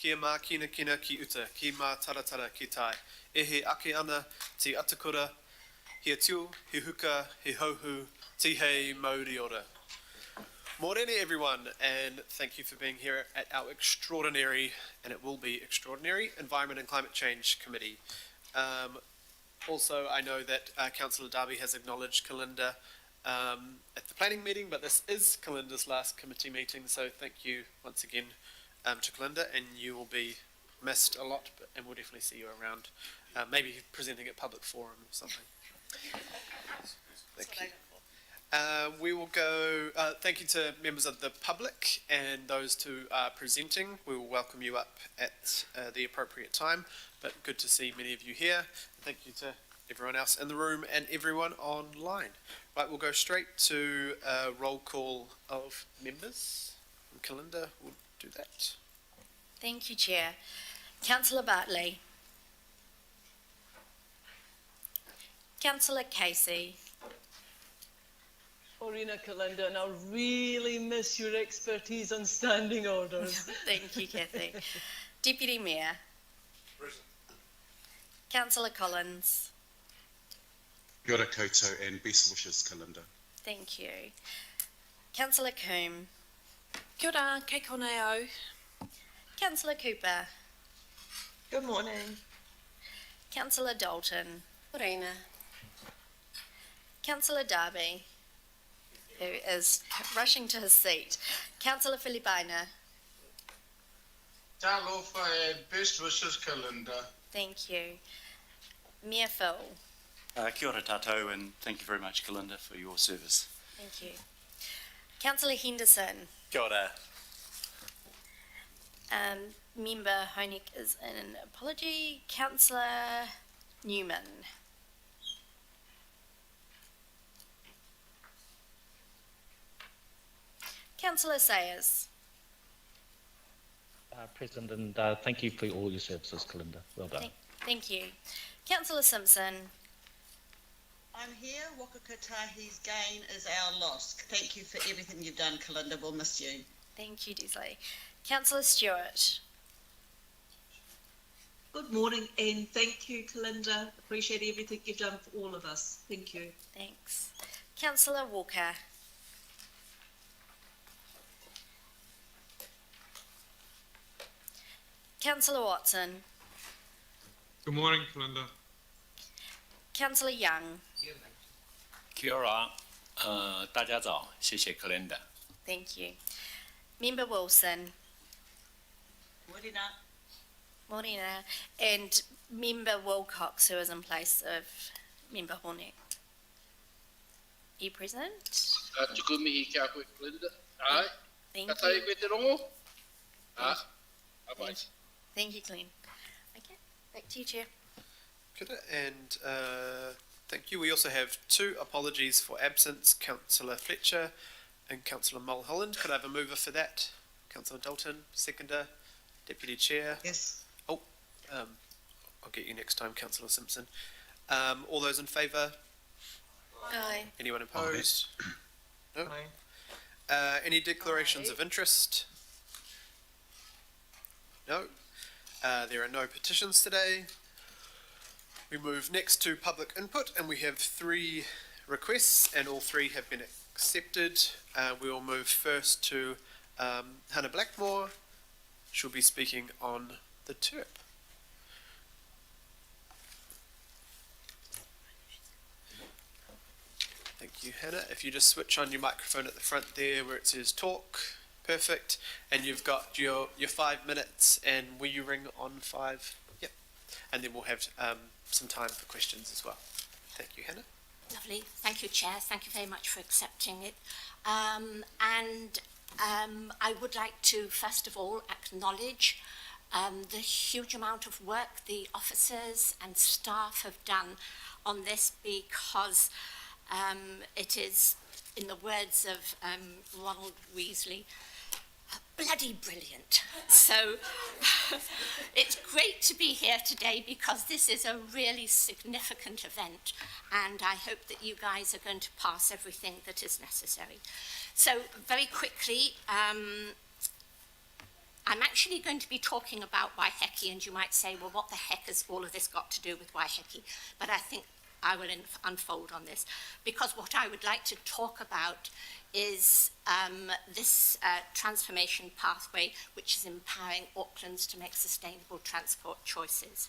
kia mā kina kina ki uta, ki mā taratara ki tai. E he ake ana, te atakura, he tiu, he huka, he hauhu, ti hei mauri ora. Morena everyone, and thank you for being here at our extraordinary, and it will be extraordinary, Environment and Climate Change Committee. Also, I know that Councillor Darby has acknowledged Kalinda at the planning meeting, but this is Kalinda's last committee meeting, so thank you once again to Kalinda, and you will be missed a lot, and we'll definitely see you around, maybe presenting at public forum or something. Thank you. We will go, thank you to members of the public and those who are presenting. We will welcome you up at the appropriate time, but good to see many of you here. Thank you to everyone else in the room and everyone online. Right, we'll go straight to a roll call of members. And Kalinda will do that. Thank you, Chair. Councillor Bartley. Councillor Casey. Orina Kalinda, and I'll really miss your expertise on standing orders. Thank you, Kathy. Deputy Mayor. Present. Councillor Collins. Kia ora koutou and best wishes, Kalinda. Thank you. Councillor Coombe. Kia ora, kei konei au. Councillor Cooper. Good morning. Councillor Dalton. Morena. Councillor Darby, who is rushing to his seat. Councillor Filipaina. Talofa and best wishes, Kalinda. Thank you. Mayor Phil. Kia ora tātou, and thank you very much, Kalinda, for your service. Thank you. Councillor Henderson. Kia ora. Member Honig is an apology. Councillor Newman. Councillor Sayers. Present, and thank you for all your services, Kalinda. Well done. Thank you. Councillor Simpson. I'm here. Waka Kotahi's gain is our loss. Thank you for everything you've done, Kalinda. We'll miss you. Thank you, Desley. Councillor Stewart. Good morning, and thank you, Kalinda. Appreciate everything you've done for all of us. Thank you. Thanks. Councillor Walker. Councillor Watson. Good morning, Kalinda. Councillor Young. Kia ora, 大家早，谢谢 Kalinda. Thank you. Member Wilson. Morena. Morena. And Member Wilcox, who is in place of Member Hornick. Are you present? Tukumihi kia koe, Kalinda. Ai. Thank Ka tai you. koe te rongo. Bye-bye. Thank you, Glenn. Okay, back to you, Chair. Good, and thank you. We also have two apologies for absence, Councillor Fletcher and Councillor Mulholland. Could I have a mover for that? Councillor Dalton, seconder, Deputy Chair. Yes. Oh, I'll get you next time, Councillor Simpson. All those in favour? Aye. Anyone opposed? No? Aye. Any declarations of interest? No? There are no petitions today. We move next to public input, and we have 3 requests, and all 3 have been accepted. We will move first to Hannah Blackmore. She'll be speaking on the TERP. Thank you, Hannah. If you just switch on your microphone at the front there where it says talk, perfect. And you've got your 5 minutes, and will you ring on 5? Yep. And then we'll have some time for questions as well. Thank you, Hannah. Lovely. Thank you, Chair. Thank you very much for accepting it. I would like to, first of all, acknowledge the huge amount of work the officers and staff have done on this, because it is, in the words of Ronald Weasley, bloody brilliant. So it's great to be here today, because this is a really significant event, and I hope that you guys are going to pass everything that is necessary. So very quickly, I'm actually going to be talking about Waiheke, and you might say, well, what the heck has all of this got to do with Waiheke? But I think I will unfold on this, because what I would like to talk about is this transformation pathway, which is empowering Aucklands to make sustainable transport choices.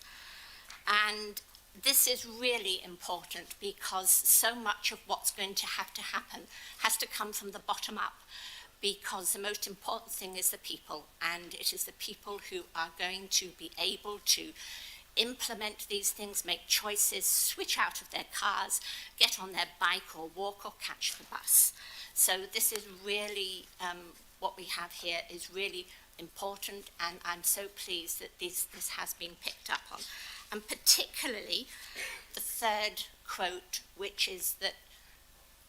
And this is really important because so much of what's going to happen has to come from the bottom up, because the most important thing is the people, and it is the people who are going to be able to implement these things, make choices, switch out of their cars, get on their bike or walk or catch the bus. So this is really, what we have here is really important, and I'm so pleased that this has been picked up on. And particularly the third quote, which is that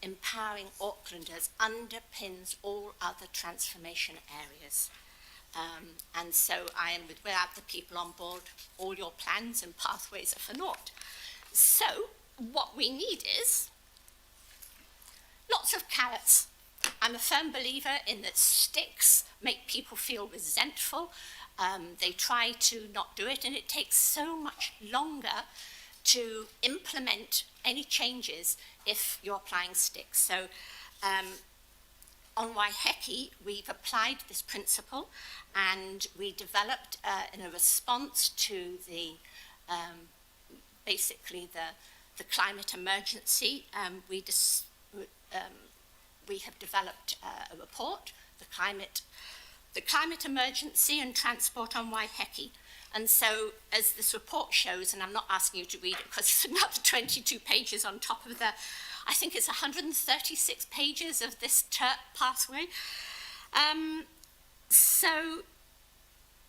empowering Aucklanders underpins all other transformation areas. And so I am, without the people on board, all your plans and pathways are for naught. So what we need is lots of carrots. I'm a firm believer in that sticks make people feel resentful. They try to not do it, and it takes so much longer to implement any changes if you're applying sticks. So on Waiheke, we've applied this principle, and we developed in a response to the basically the climate emergency. We have developed a report, the climate emergency and transport on Waiheke. And so, as this report shows, and I'm not asking you to read it because it's another 22 pages on top of the, I think it's 136 pages of this TERP pathway.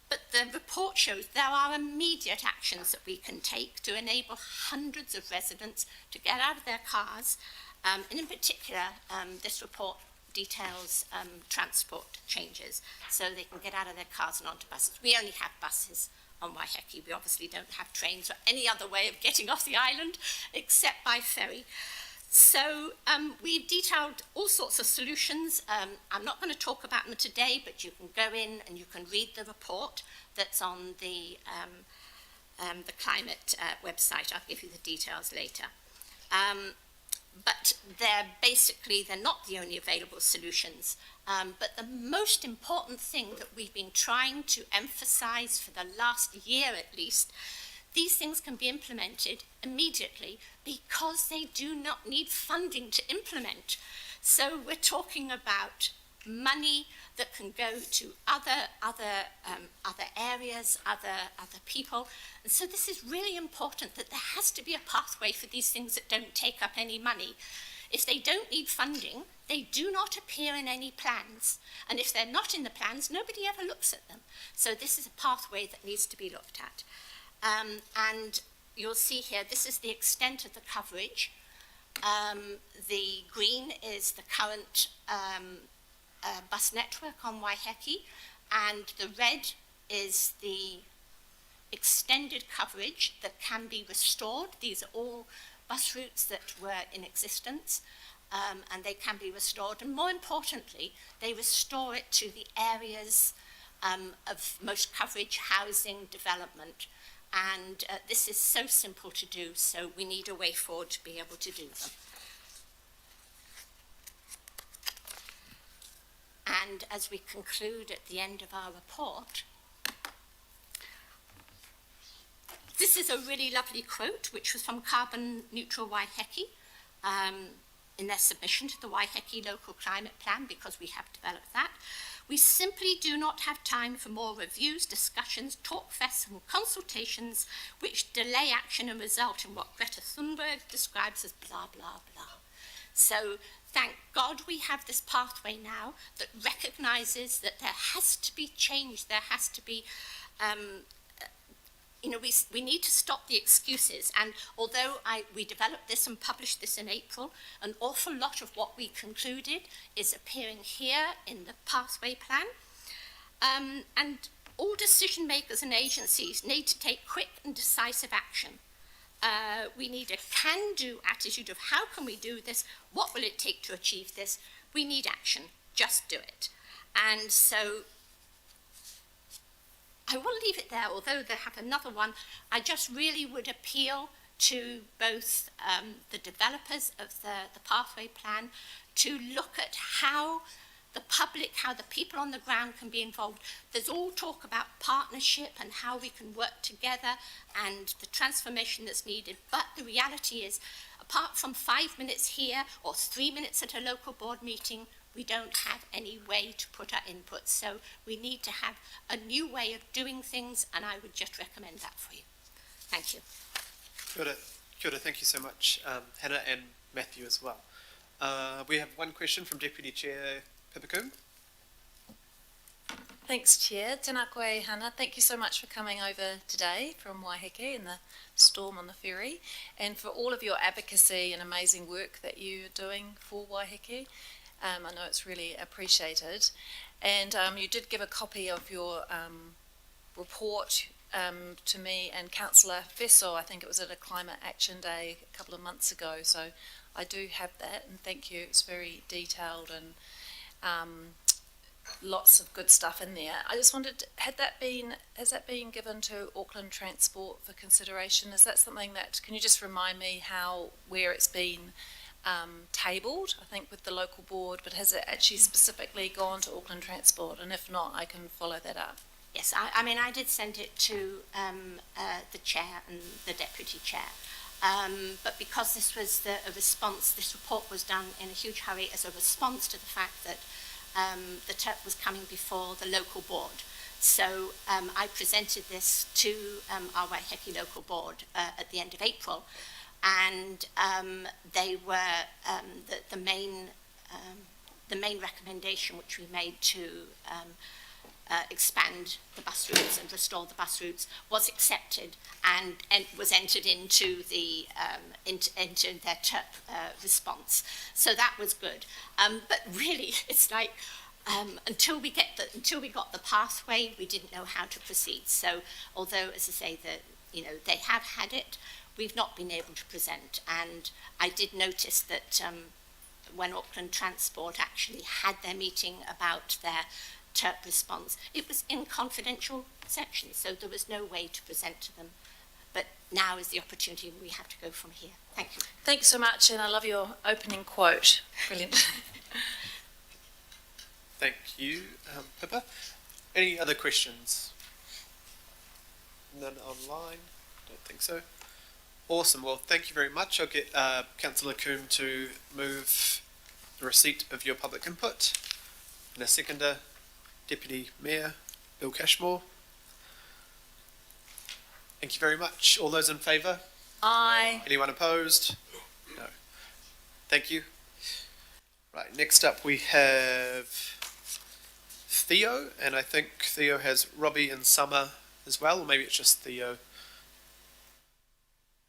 But the report shows there are immediate actions that we can take to enable hundreds of residents to get out of their cars. And in particular, this report details transport changes so they can get out of their cars and onto buses. We only have buses on Waiheke. We obviously don't have trains or any other way of getting off the island except by ferry. So we've detailed all sorts of solutions. I'm not going to talk about them today, but you can go in and you can read the report that's on the climate website. I'll give you the details later. But they're not the only available solutions. But the most important thing that we've been trying to emphasize for the last year at least, these things can be implemented immediately because they do not need funding to implement. So we're talking about money that can go to other areas, other people. And so this is really important, that there has to be a pathway for these things that don't take up any money. If they don't need funding, they do not appear in any plans. And if they're not in the plans, nobody ever looks at them. So this is a pathway that needs to be looked at. And you'll see here, this is the extent of the coverage. The green is the current bus network on Waiheke, and the red is the extended coverage that can be restored. These are all bus routes that were in existence, and they can be restored. And more importantly, they restore it to the areas of most coverage, housing, development. And this is so simple to do, so we need a way forward to be able to do them. And as we conclude at the end of our report, this is a really lovely quote, which was from Carbon Neutral Waiheke in their submission to the Waiheke Local Climate Plan, because we have developed that. We simply do not have time for more reviews, discussions, talk fests and consultations which delay action and result in what Greta Thunberg describes as blah, blah, blah. So thank God we have this pathway now that recognises that there has to be change, there has to be, we need to stop the excuses. And although we developed this and published this in April, an awful lot of what we concluded is appearing here in the pathway plan. And all decision makers and agencies need to take quick and decisive action. We need a can-do attitude of how can we do this, what will it take to achieve this. We need action, just do it. And so I will leave it there, although they have another one. I just really would appeal to both the developers of the pathway plan to look at how the public, how the people on the ground can be involved. There's all talk about partnership and how we can work together and the transformation that's needed. But the reality is, apart from 5 minutes here or 3 minutes at a local board meeting, we don't have any way to put our input. So we need to have a new way of doing things, and I would just recommend that for you. Thank you. Kia ora, thank you so much, Hannah and Matthew as well. We have one question from Deputy Chair Pippa Coombe. Thanks, Chair. Tēnā koe, Hannah. Thank you so much for coming over today from Waiheke in the storm on the ferry, and for all of your advocacy and amazing work that you're doing for Waiheke. I know it's really appreciated. And you did give a copy of your report to me and Councillor Fesso. I think it was at a Climate Action Day a couple of months ago. So I do have that, and thank you. It's very detailed and lots of good stuff in there. I just wondered, has that been given to Auckland Transport for consideration? Is that something that, can you just remind me where it's been tabled, I think with the local board, but has it actually specifically gone to Auckland Transport? And if not, I can follow that up. Yes, I mean, I did send it to the chair and the deputy chair. But because this was a response, this report was done in a huge hurry as a response to the fact that the TERP was coming before the local board. So I presented this to our Waiheke local board at the end of April, and they were the main recommendation which we made to expand the bus routes and restore the bus routes was accepted and was entered into into their TERP response. So that was good. But really, it's like until we got the pathway, we didn't know how to proceed. So although, as I say, they have had it, we've not been able to present. And I did notice that when Auckland Transport actually had their meeting about their TERP response, it was in confidential sections, so there was no way to present to them. But now is the opportunity, we have to go from here. Thank you. Thanks so much, and I love your opening quote. Brilliant. Thank you, Pippa. Any other questions? None online? Don't think so. Awesome. Well, thank you very much. I'll get Councillor Coombe to move the receipt of your public input. And a seconder, Deputy Mayor Bill Cashmore. Thank you very much. All those in favour? Aye. Anyone opposed? No. Thank you. Right, next up we have Theo, and I think Theo has Robbie and Summer as well, or maybe it's just Theo.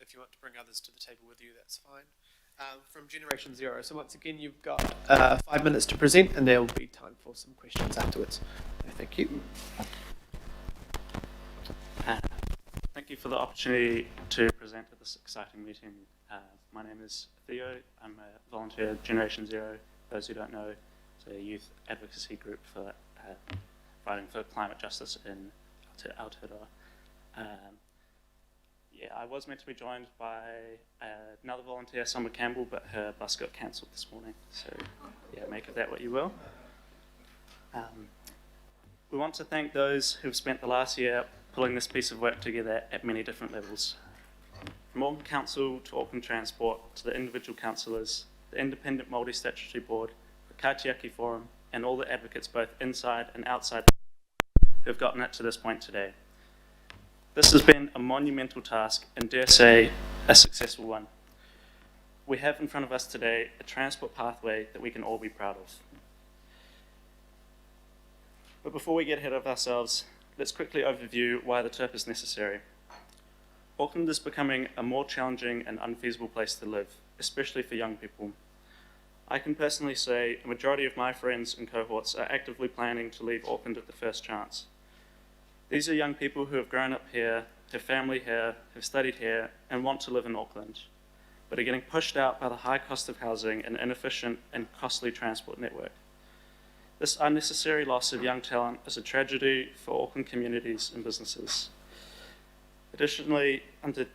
If you want to bring others to the table with you, that's fine. From Generation Zero. So once again, you've got 5 minutes to present, and there will be time for some questions afterwards. Thank you. Thank you for the opportunity to present at this exciting meeting. My name is Theo. I'm a volunteer at Generation Zero. Those who don't know, it's a youth advocacy group for fighting for climate justice in Aotearoa. I was meant to be joined by another volunteer, Summer Campbell, but her bus got cancelled this morning. So, make of that what you will. We want to thank those who've spent the last year pulling this piece of work together at many different levels. From Auckland Council to Auckland Transport to the individual councillors, the Independent Māori Statutory Board, the Kaitiaki Forum, and all the advocates both inside and outside who have gotten it to this point today. This has been a monumental task and, dare say, a successful one. We have in front of us today a transport pathway that we can all be proud of. But before we get ahead of ourselves, let's quickly overview why the TERP is necessary. Auckland is becoming a more challenging and unfeasible place to live, especially for young people. I can personally say a majority of my friends and cohorts are actively planning to leave Auckland at the first chance. These are young people who have grown up here, have family here, have studied here, and want to live in Auckland, but are getting pushed out by the high cost of housing and inefficient and costly transport network. This unnecessary loss of young talent is a tragedy for Auckland communities and businesses. Additionally, under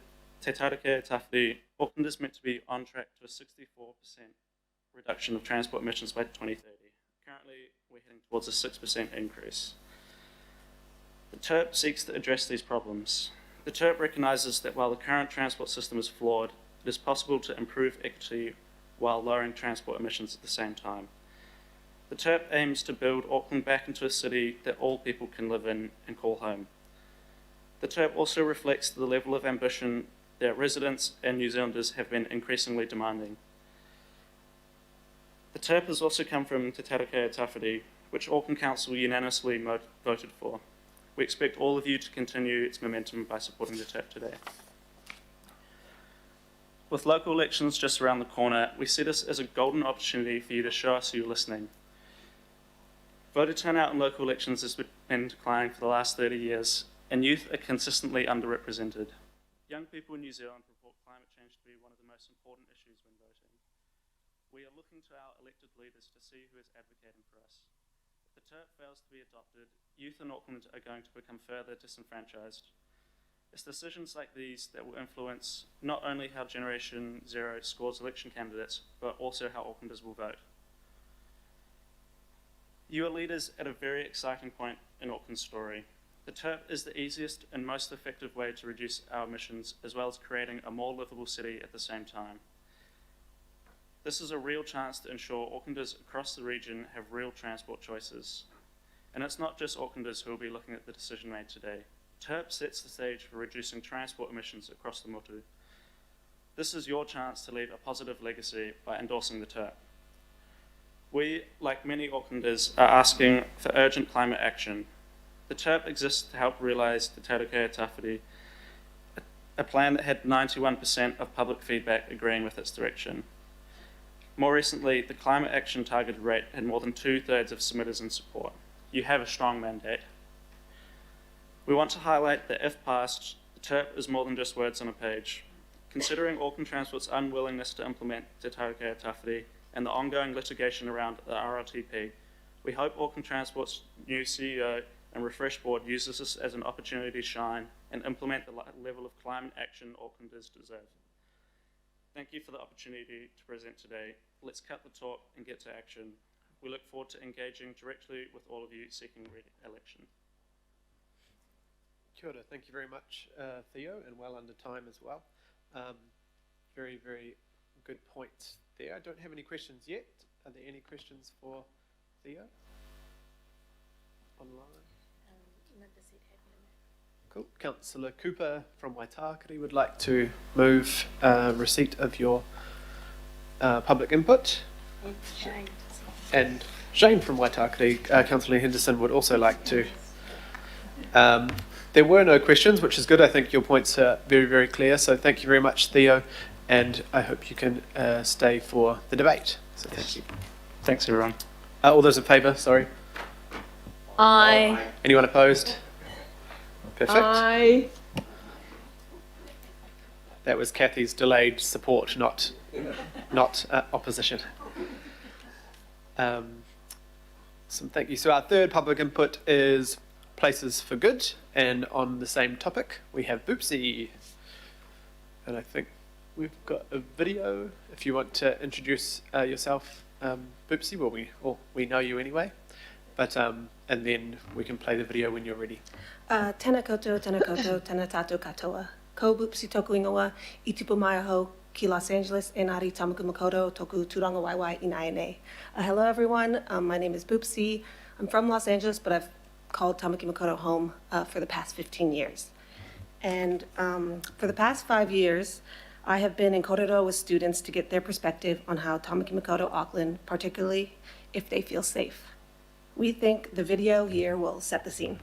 Te Taurake Tawhiti, Auckland is meant to be on track to a 64% reduction of transport emissions by 2030. Currently, we're heading towards a 6% increase. The TERP seeks to address these problems. The TERP recognises that while the current transport system is flawed, it is possible to improve equity while lowering transport emissions at the same time. The TERP aims to build Auckland back into a city that all people can live in and call home. The TERP also reflects the level of ambition that residents and New Zealanders have been increasingly demanding. The TERP has also come from Te Taurake Tawhiti, which Auckland Council unanimously voted for. We expect all of you to continue its momentum by supporting the TERP today. With local elections just around the corner, we see this as a golden opportunity for you to show us you're listening. Voter turnout in local elections has been declining for the last 30 years, and youth are consistently underrepresented. Young people in New Zealand report climate change to be one of the most important issues when voting. We are looking to our elected leaders to see who is advocating for us. If the TERP fails to be adopted, youth in Auckland are going to become further disenfranchised. It's decisions like these that will influence not only how Generation Zero scores election candidates, but also how Aucklanders will vote. You are leaders at a very exciting point in Auckland's story. The TERP is the easiest and most effective way to reduce our emissions, as well as creating a more livable city at the same time. This is a real chance to ensure Aucklanders across the region have real transport choices. And it's not just Aucklanders who will be looking at the decision made today. TERP sets the stage for reducing transport emissions across the motu. This is your chance to leave a positive legacy by endorsing the TERP. We, like many Aucklanders, are asking for urgent climate action. The TERP exists to help realise Te Taurake Tawhiti, a plan that had 91% of public feedback agreeing with its direction. More recently, the climate action targeted rate had more than 2/3 of submitters in support. You have a strong mandate. We want to highlight that if passed, the TERP is more than just words on a page. Considering Auckland Transport's unwillingness to implement Te Taurake Tawhiti and the ongoing litigation around the RLTP, we hope Auckland Transport's new CEO and refreshed board uses this as an opportunity to shine and implement the level of climate action Aucklanders deserve. Thank you for the opportunity to present today. Let's cut the talk and get to action. We look forward to engaging directly with all of you seeking re-election. Kia ora. Thank you very much, Theo, and well under time as well. Very, very good points there. I don't have any questions yet. Are there any questions for Theo? Online? Cool. Councillor Cooper from Waitakere would like to move receipt of your public input. And Shane from Waitakere, Councillor Henderson would also like to. There were no questions, which is good. I think your points are very, very clear. So thank you very much, Theo, and I hope you can stay for the debate. So thank you. Thanks, everyone. All those in favour, sorry. Aye. Anyone opposed? Perfect. Aye. That was Kathy's delayed support, not opposition. Thank you. So our third public input is Places for Good, and on the same topic we have Boopsy, and I think we've got a video. If you want to introduce yourself, Boopsy, well we know you anyway, but and then we can play the video when you're ready. Tēnā koutou, tēnā tātou katoa. Ko Boopsy toku ingoa, I tupu mai aho ki Los Angeles, Enari Tamaku Makoto, toku Turanga Waiwai Inaene. Hello everyone, my name is Boopsy. I'm from Los Angeles, but I've called Tamaki Makaurau home for the past 15 years. And for the past 5 years, I have been in Korero with students to get their perspective on how Tamaki Makaurau Auckland, particularly if they feel safe. We think the video here will set the scene.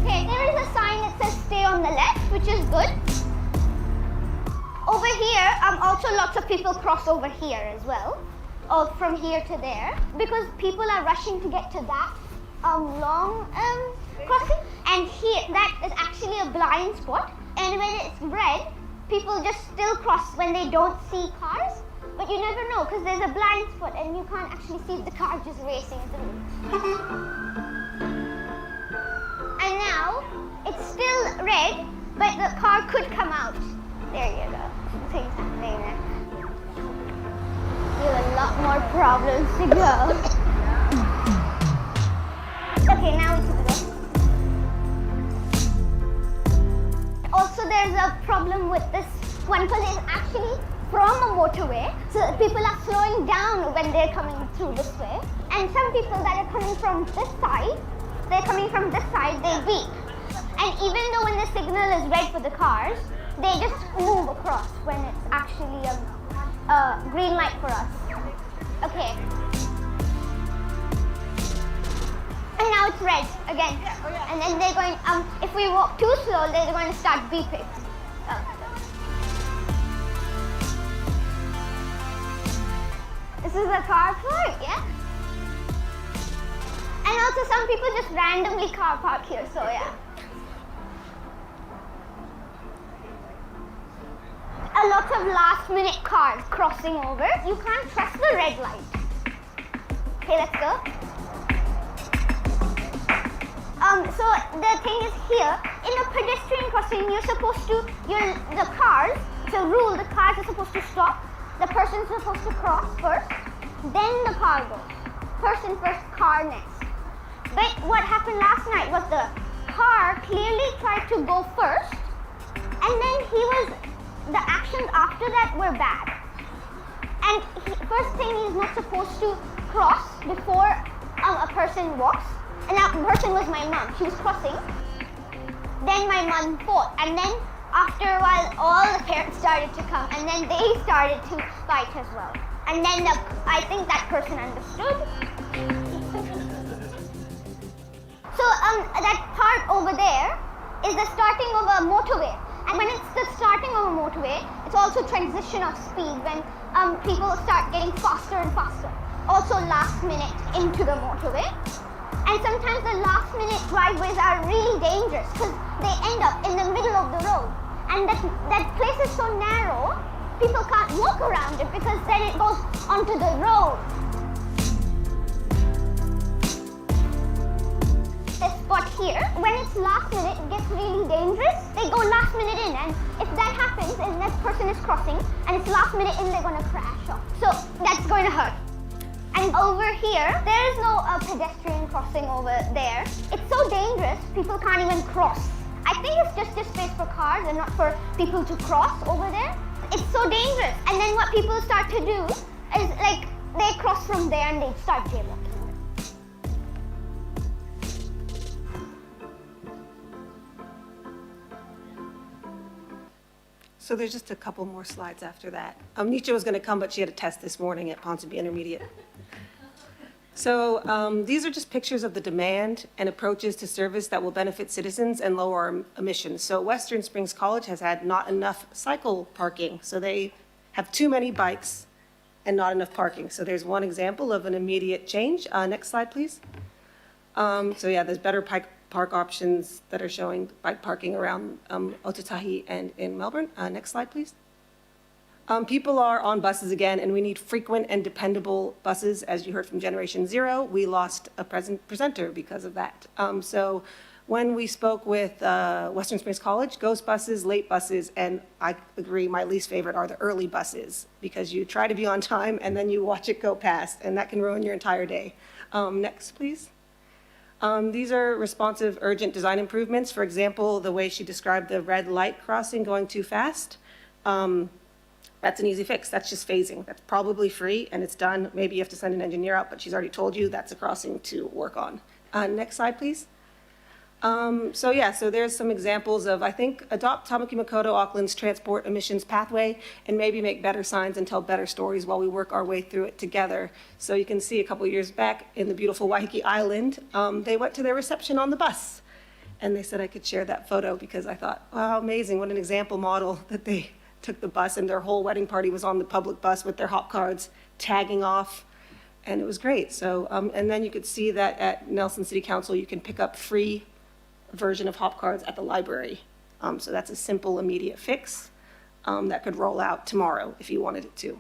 Okay, there is a sign that says stay on the left, which is good. Over here, also lots of people cross over here as well. from here to there because people are rushing to get to that long crossing. And here, that is actually a blind spot. And when it's red, people just still cross when they don't see cars. But you never know because there's a blind spot and you can't actually see if the car just racing through. And now, it's still red, but the car could come out. There you go. Things happening there. You have a lot more problems to go. Okay, now we can go. Also, there's a problem with this one because it's actually from a motorway. So people are slowing down when they're coming through this way. And some people that are coming from this side, they beep. And even though when the signal is red for the cars, they just move across when it's actually a green light for us. Okay. And now it's red again. And then they're going, if we walk too slow, they're going to start beeping. This is a car park, yeah? And also some people just randomly car park here, so yeah. A lot of last minute cars crossing over. You can't trust the red light. Okay, let's go. So the thing is here, in a pedestrian crossing, you're supposed to, the cars are supposed to stop. The person's supposed to cross first, then the car goes. Person first, car next. But what happened last night was the car clearly tried to go first, and then the actions after that were bad. And first thing, he's not supposed to cross before a person walks. And that person was my mom. She was crossing. Then my mom fought. And then after a while, all the parents started to come. And then they started to fight as well. And then I think that person understood. So that part over there is the starting of a motorway. And when it's the starting of a motorway, it's also transition of speed when people start getting faster and faster. Also last minute into the motorway. And sometimes the last minute driveways are really dangerous because they end up in the middle of the road. And that place is so narrow, people can't walk around it because then it goes onto the road. This spot here, when it's last minute, it gets really dangerous. They go last minute in, and if that happens and that person is crossing and it's last minute in, they're going to crash off. So that's going to hurt. And over here, there is no pedestrian crossing over there. It's so dangerous, people can't even cross. I think it's just a space for cars and not for people to cross over there. It's so dangerous. And then what people start to do is like, they cross from there and they start jaywalking. So there's just a couple more slides after that. Nietzsche was going to come, but she had a test this morning at Ponsonby Intermediate. So these are just pictures of the demand and approaches to service that will benefit citizens and lower our emissions. So Western Springs College has had not enough cycle parking. So they have too many bikes and not enough parking. So there's one example of an immediate change. Next slide, please. So yeah, there's better park options that are showing bike parking around Otatahi and in Melbourne. Next slide, please. People are on buses again, and we need frequent and dependable buses. As you heard from Generation Zero, we lost a presenter because of that. So when we spoke with Western Springs College, ghost buses, late buses, and I agree, my least favorite are the early buses, because you try to be on time and then you watch it go past, and that can ruin your entire day. Next, please. These are responsive, urgent design improvements. For example, the way she described the red light crossing going too fast. That's an easy fix. That's just phasing. That's probably free and it's done. Maybe you have to send an engineer out, but she's already told you that's a crossing to work on. Next slide, please. So there's some examples of, I think, adopt Tamaki Makaurau Auckland's transport emissions pathway and maybe make better signs and tell better stories while we work our way through it together. So you can see a couple years back in the beautiful Waiheke Island, they went to their reception on the bus and they said I could share that photo because I thought, wow, amazing, what an example model that they took the bus, and their whole wedding party was on the public bus with their hop cards, tagging off, and it was great. So, and then you could see that at Nelson City Council, you can pick up free version of hop cards at the library. So that's a simple, immediate fix that could roll out tomorrow if you wanted it to.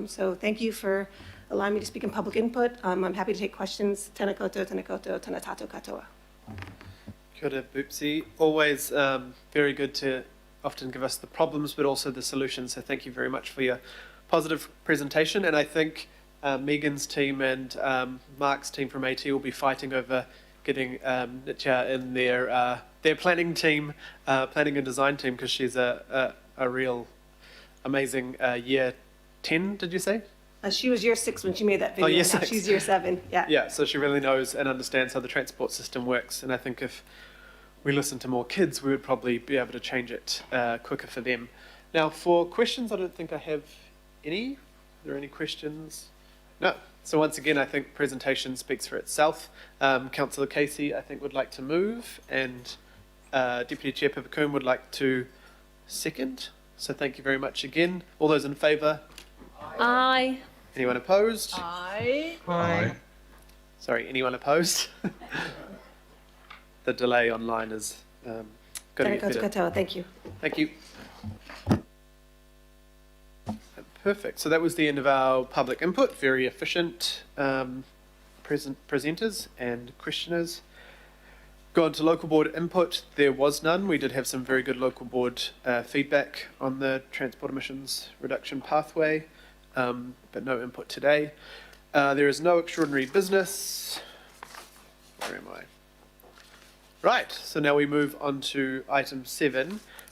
So thank you for allowing me to speak in public input. I'm happy to take questions. Tēnā koutou, tēnā koutou, tēnā tātou katoa. Kia ora, Boopsy. Always very good to often give us the problems, but also the solutions. So thank you very much for your positive presentation. And I think Megan's team and Mark's team from AT will be fighting over getting Nitya in their planning team, planning and design team, because she's a real amazing year 10, did you say? She was year 6 when she made that video. Oh, year Now 6. she's year 7. Yeah. Yeah, so she really knows and understands how the transport system works. And I think if we listen to more kids, we would probably be able to change it quicker for them. Now, for questions, I don't think I have any. Are there any questions? No. So once again, I think presentation speaks for itself. Councillor Casey, I think, would like to move, and Deputy Chair Pipakun would like to second. So thank you very much again. All those in favour? Aye. Anyone opposed? Aye. Aye. Sorry, anyone opposed? The delay online is going to Tēnā get koutou better. katoa. Thank you. Thank you. Perfect. So that was the end of our public input. Very efficient presenters and questioners. Go on to local board input. There was none. We did have some very good local board feedback on the transport emissions reduction pathway, but no input today. There is no extraordinary business. Where am I? Right, so now we move on to item 7,